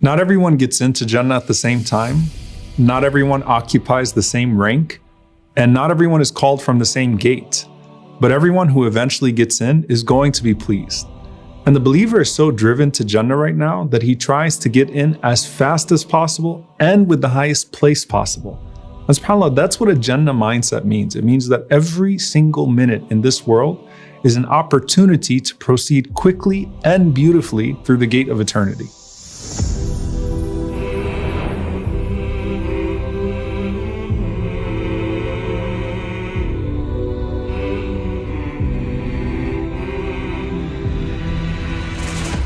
Not everyone gets into Jannah at the same time. Not everyone occupies the same rank. And not everyone is called from the same gate. But everyone who eventually gets in is going to be pleased. And the believer is so driven to Jannah right now that he tries to get in as fast as possible and with the highest place possible. And subhanAllah, that's what a Jannah mindset means. It means that every single minute in this world is an opportunity to proceed quickly and beautifully through the gate of eternity.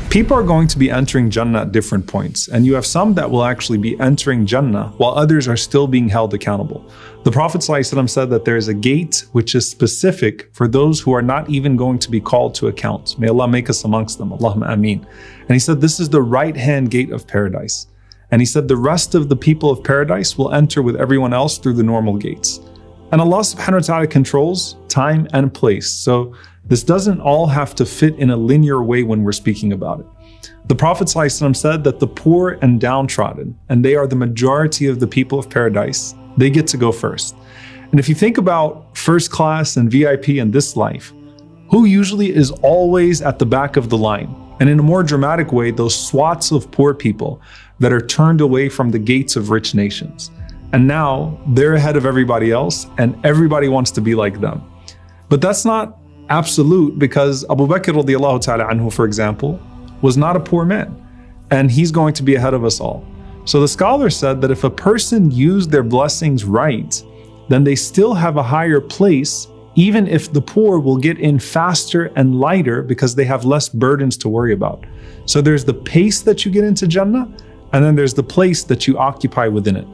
People are going to be entering Jannah at different points, and you have some that will actually be entering Jannah while others are still being held accountable. The Prophet ﷺ said that there is a gate which is specific for those who are not even going to be called to account. May Allah make us amongst them. Allahumma ameen. And he said this is the right-hand gate of paradise. And he said the rest of the people of paradise will enter with everyone else through the normal gates. And Allah subhanahu wa ta'ala controls time and place. So this doesn't all have to fit in a linear way when we're speaking about it. The Prophet ﷺ said that the poor and downtrodden, and they are the majority of the people of paradise, they get to go first. And if you think about first class and VIP in this life, who usually is always at the back of the line? And in a more dramatic way, those swaths of poor people that are turned away from the gates of rich nations. And now they're ahead of everybody else, and everybody wants to be like them. But that's not absolute, because Abu Bakr radiallahu ta'ala anhu, for example, was not a poor man, and he's going to be ahead of us all. So the scholar said that if a person used their blessings right, then they still have a higher place, even if the poor will get in faster and lighter because they have less burdens to worry about. So there's the pace that you get into Jannah, and then there's the place that you occupy within it.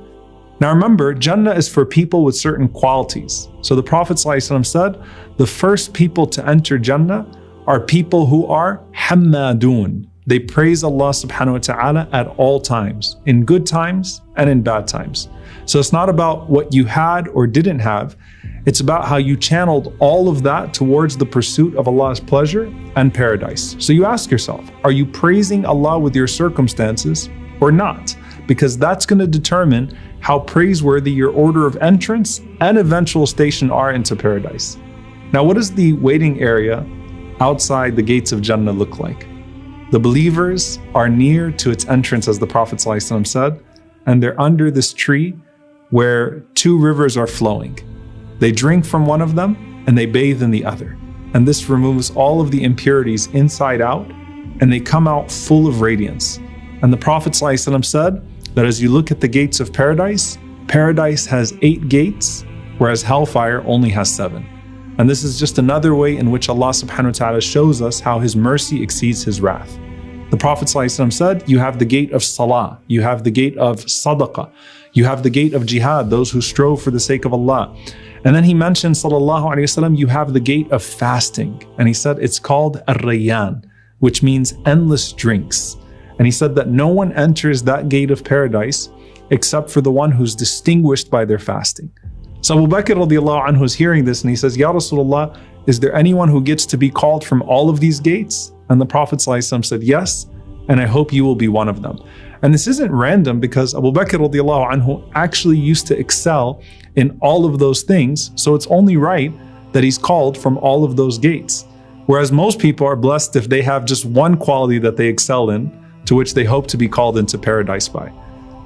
Now remember, Jannah is for people with certain qualities. So the Prophet ﷺ said, the first people to enter Jannah are people who are hammadun. They praise Allah subhanahu wa ta'ala at all times, in good times and in bad times. So it's not about what you had or didn't have. It's about how you channeled all of that towards the pursuit of Allah's pleasure and paradise. So you ask yourself, are you praising Allah with your circumstances or not? Because that's going to determine how praiseworthy your order of entrance and eventual station are into paradise. Now, what does the waiting area outside the gates of Jannah look like? The believers are near to its entrance, as the Prophet ﷺ said, and they're under this tree where two rivers are flowing. They drink from one of them and they bathe in the other. And this removes all of the impurities inside out, and they come out full of radiance. And the Prophet ﷺ said that as you look at the gates of paradise, paradise has 8 gates, whereas hellfire only has 7. And this is just another way in which Allah subhanahu wa ta'ala shows us how His mercy exceeds His wrath. The Prophet ﷺ said, you have the gate of salah, you have the gate of sadaqah, you have the gate of jihad, those who strove for the sake of Allah. And then he mentioned, sallallahu alayhi wasallam, you have the gate of fasting. And he said it's called ar-rayyan, which means endless drinks. And he said that no one enters that gate of paradise except for the one who's distinguished by their fasting. So Abu Bakr radiallahu anhu is hearing this and he says, Ya Rasulullah, is there anyone who gets to be called from all of these gates? And the Prophet ﷺ said, yes, and I hope you will be one of them. And this isn't random, because Abu Bakr radiallahu anhu actually used to excel in all of those things. So it's only right that he's called from all of those gates. Whereas most people are blessed if they have just one quality that they excel in, to which they hope to be called into paradise by.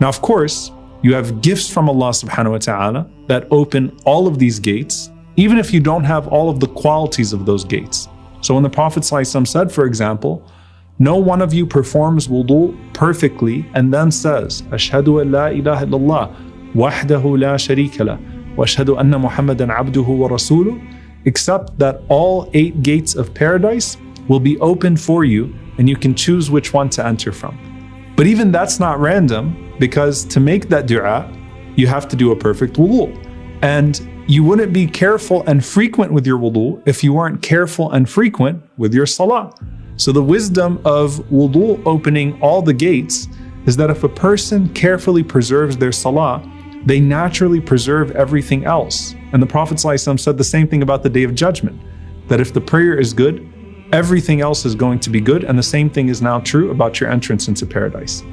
Now, of course, you have gifts from Allah subhanahu wa ta'ala that open all of these gates, even if you don't have all of the qualities of those gates. So when the Prophet ﷺ said, for example, no one of you performs wudu perfectly and then says, Ashhadu an la ilaha illallah, wahdahu la sharika lah, wa ashhadu anna Muhammadan abduhu wa rasuluh, except that all 8 gates of paradise will be open for you and you can choose which one to enter from. But even that's not random, because to make that dua, you have to do a perfect wudu. And you wouldn't be careful and frequent with your wudu if you weren't careful and frequent with your salah. So the wisdom of wudu opening all the gates is that if a person carefully preserves their salah, they naturally preserve everything else. And the Prophet ﷺ said the same thing about the Day of Judgment, that if the prayer is good, everything else is going to be good. And the same thing is now true about your entrance into paradise.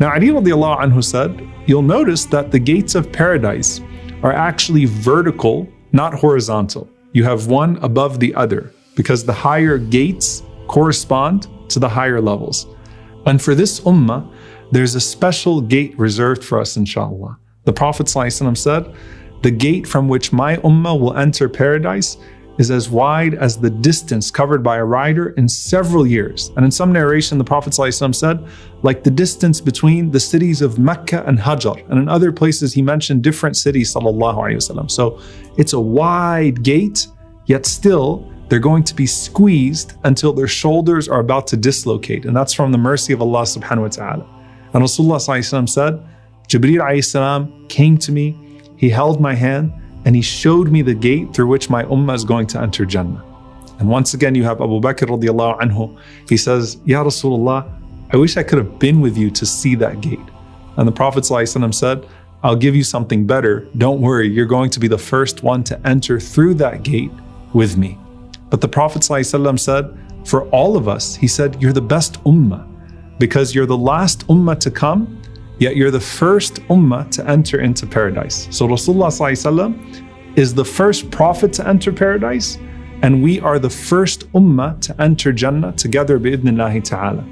Now, Ali radiallahu anhu said, you'll notice that the gates of paradise are actually vertical, not horizontal. You have one above the other because the higher gates correspond to the higher levels. And for this ummah, there's a special gate reserved for us, inshallah. The Prophet ﷺ said, the gate from which my ummah will enter paradise is as wide as the distance covered by a rider in several years. And in some narration, the Prophet ﷺ said, like the distance between the cities of Mecca and Hajar. And in other places, he mentioned different cities, sallallahu alayhi wasallam. So it's a wide gate, yet still, they're going to be squeezed until their shoulders are about to dislocate. And that's from the mercy of Allah subhanahu wa ta'ala. And Rasulullah ﷺ said, Jibreel alayhi salam came to me, he held my hand, and he showed me the gate through which my ummah is going to enter Jannah. And once again, you have Abu Bakr radiallahu anhu. He says, Ya Rasulullah, I wish I could have been with you to see that gate. And the Prophet ﷺ said, I'll give you something better. Don't worry, you're going to be the first one to enter through that gate with me. But the Prophet ﷺ said, for all of us, he said, you're the best ummah because you're the last ummah to come, yet you're the first ummah to enter into paradise. So Rasulullah ﷺ is the first prophet to enter paradise, and we are the first ummah to enter Jannah together bi'idhnillahi ta'ala.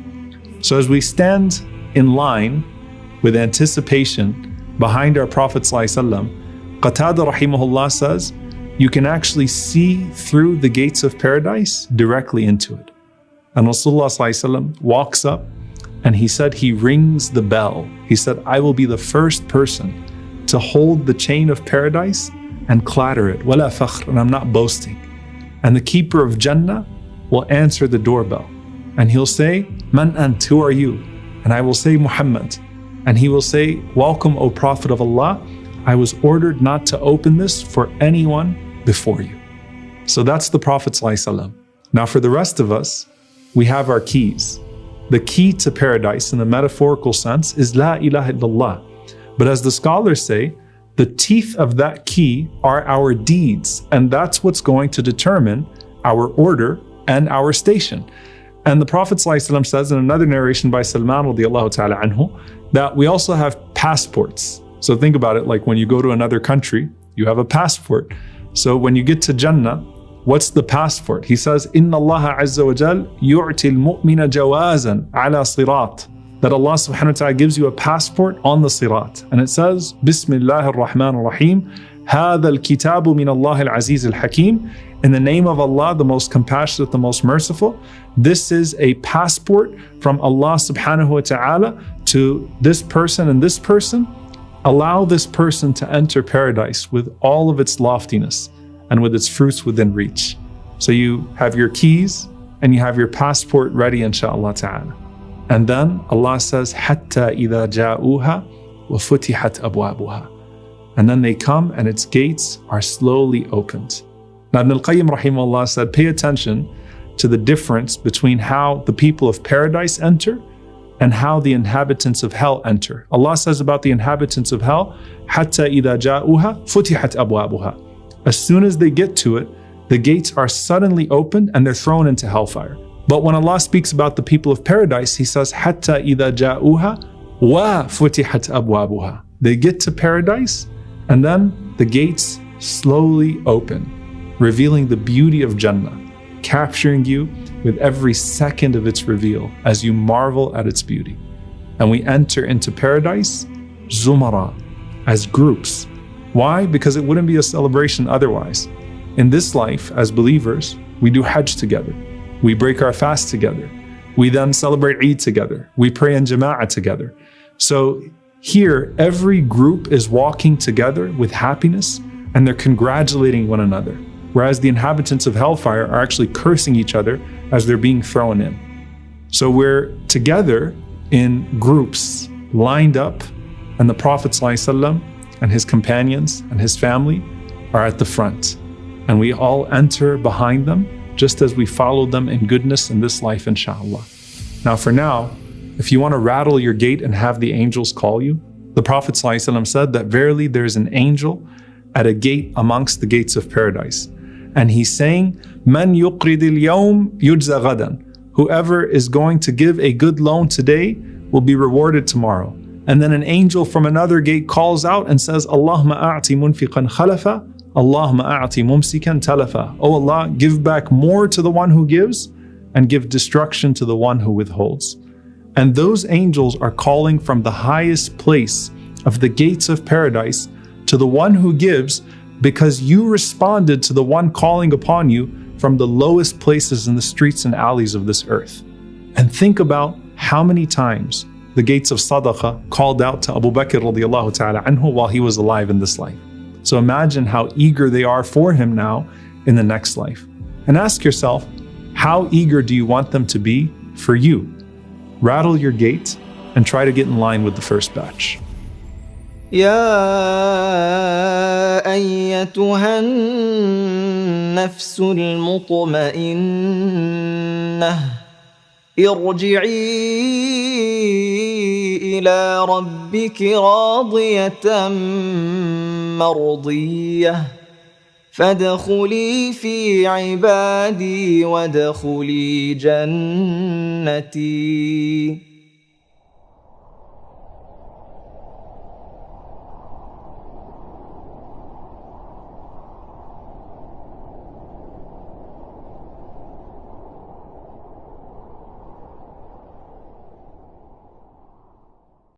So as we stand in line with anticipation behind our Prophet ﷺ, Qatada rahimahullah says, you can actually see through the gates of paradise directly into it. And Rasulullah ﷺ walks up and he said he rings the bell. He said, I will be the first person to hold the chain of paradise and clatter it. Wala fakhr, and I'm not boasting. And the keeper of Jannah will answer the doorbell. And he'll say, Man ant, who are you? And I will say, Muhammad. And he will say, welcome, O Prophet of Allah. I was ordered not to open this for anyone before you. So that's the Prophet ﷺ. Now for the rest of us, we have our keys. The key to paradise in the metaphorical sense is La ilaha illallah. But as the scholars say, the teeth of that key are our deeds, and that's what's going to determine our order and our station. And the Prophet ﷺ says in another narration by Salman radiallahu ta'ala anhu, that we also have passports. So think about it, like when you go to another country, you have a passport. So when you get to Jannah, what's the passport? He says, Inna Allah Azza wa Jal yu'ti al-mu'mina jawazan ala sirat. That Allah subhanahu wa ta'ala gives you a passport on the sirat. And it says, Bismillahir Rahmanir Rahim, Hadha al-kitabu min Allah al-Aziz al-Hakim. In the name of Allah, the most compassionate, the most merciful. This is a passport from Allah subhanahu wa ta'ala to this person and this person. Allow this person to enter paradise with all of its loftiness and with its fruits within reach. So you have your keys and you have your passport ready, inshaAllah ta'ala. And then Allah says, Hatta idha ja'uha wa futihat abwabuha. And then they come and its gates are slowly opened. Now Ibn al-Qayyim rahimahullah said, pay attention to the difference between how the people of paradise enter and how the inhabitants of hell enter. Allah says about the inhabitants of hell, Hatta idha ja'uha futihat abwabuha. As soon as they get to it, the gates are suddenly opened and they're thrown into hellfire. But when Allah speaks about the people of paradise, He says, Hatta idha ja'uha wa futihat abwabuha. They get to paradise and then the gates slowly open, revealing the beauty of Jannah, capturing you with every second of its reveal as you marvel at its beauty. And we enter into paradise, zumara, as groups. Why? Because it wouldn't be a celebration otherwise. In this life, as believers, we do Hajj together. We break our fast together. We then celebrate Eid together. We pray in Jama'ah together. So here, every group is walking together with happiness and they're congratulating one another. Whereas the inhabitants of hellfire are actually cursing each other as they're being thrown in. So we're together in groups, lined up, and the Prophet ﷺ and his companions and his family are at the front. And we all enter behind them, just as we followed them in goodness in this life, inshallah. Now for now, if you want to rattle your gate and have the angels call you, the Prophet ﷺ said that verily there is an angel at a gate amongst the gates of paradise. And he's saying, Man yuqrid al-yawm yujza ghadan. Whoever is going to give a good loan today will be rewarded tomorrow. And then an angel from another gate calls out and says, Allahumma a'ti munfiqan khalafa, Allahumma a'ti mumsikan talafa. Oh Allah, give back more to the one who gives and give destruction to the one who withholds. And those angels are calling from the highest place of the gates of paradise to the one who gives, because you responded to the one calling upon you from the lowest places in the streets and alleys of this earth. And think about how many times the gates of sadaqah called out to Abu Bakr radiallahu ta'ala anhu while he was alive in this life. So imagine how eager they are for him now in the next life. And ask yourself, how eager do you want them to be for you? Rattle your gate and try to get in line with the first batch. يا أيتها النفس المطمئنة ارجعي إلى ربك راضية مرضية فادخلي في عبادي وادخلي جنتي